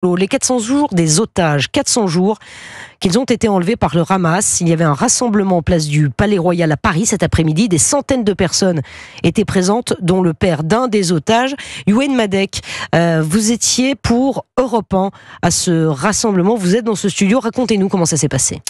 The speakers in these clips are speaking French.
Les 400 jours des otages, 400 jours qu'ils ont été enlevés par le Hamas. Il y avait un rassemblement en place du Palais Royal à Paris cet après-midi. Des centaines de personnes étaient présentes, dont le père d'un des otages. Youenn Madec, vous étiez pour Europe 1 à ce rassemblement. Vous êtes dans ce studio. Racontez-nous comment ça s'est passé.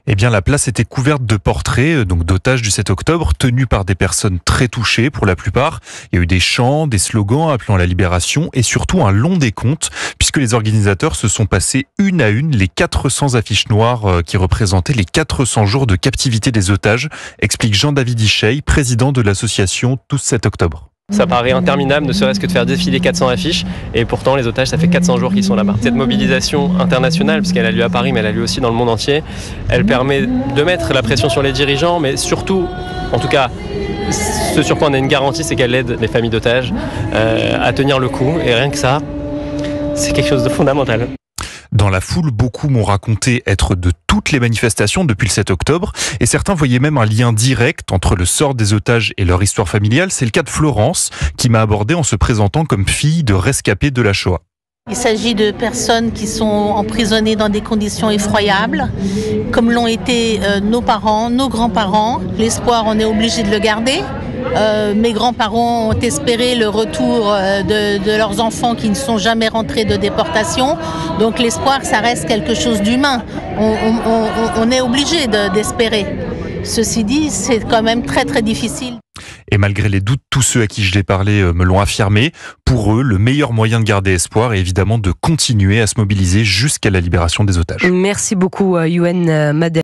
Eh bien, la place était couverte de portraits donc d'otages du 7 octobre, tenus par des personnes très touchées pour la plupart. Il y a eu des chants, des slogans appelant à la libération et surtout un long décompte, puisque les organisateurs se sont passés une à une les 400 affiches noires qui représentaient les 400 jours de captivité des otages, explique Jean-David Icheï, président de l'association Tous 7 octobre. Ça paraît interminable, ne serait-ce que de faire défiler 400 affiches, et pourtant les otages, ça fait 400 jours qu'ils sont là-bas. Cette mobilisation internationale, puisqu'elle a lieu à Paris, mais elle a lieu aussi dans le monde entier, elle permet de mettre la pression sur les dirigeants, mais surtout, en tout cas, ce sur quoi on a une garantie, c'est qu'elle aide les familles d'otages à tenir le coup, et rien que ça, c'est quelque chose de fondamental. Dans la foule, beaucoup m'ont raconté être de toutes les manifestations depuis le 7 octobre et certains voyaient même un lien direct entre le sort des otages et leur histoire familiale. C'est le cas de Florence qui m'a abordé en se présentant comme fille de rescapés de la Shoah. Il s'agit de personnes qui sont emprisonnées dans des conditions effroyables, comme l'ont été nos parents, nos grands-parents. L'espoir, on est obligé de le garder. Mes grands-parents ont espéré le retour de leurs enfants qui ne sont jamais rentrés de déportation. Donc l'espoir, ça reste quelque chose d'humain. On est obligé d'espérer. Ceci dit, c'est quand même très très difficile. Et malgré les doutes, tous ceux à qui je l'ai parlé me l'ont affirmé. Pour eux, le meilleur moyen de garder espoir est évidemment de continuer à se mobiliser jusqu'à la libération des otages. Merci beaucoup, Youenn Madec.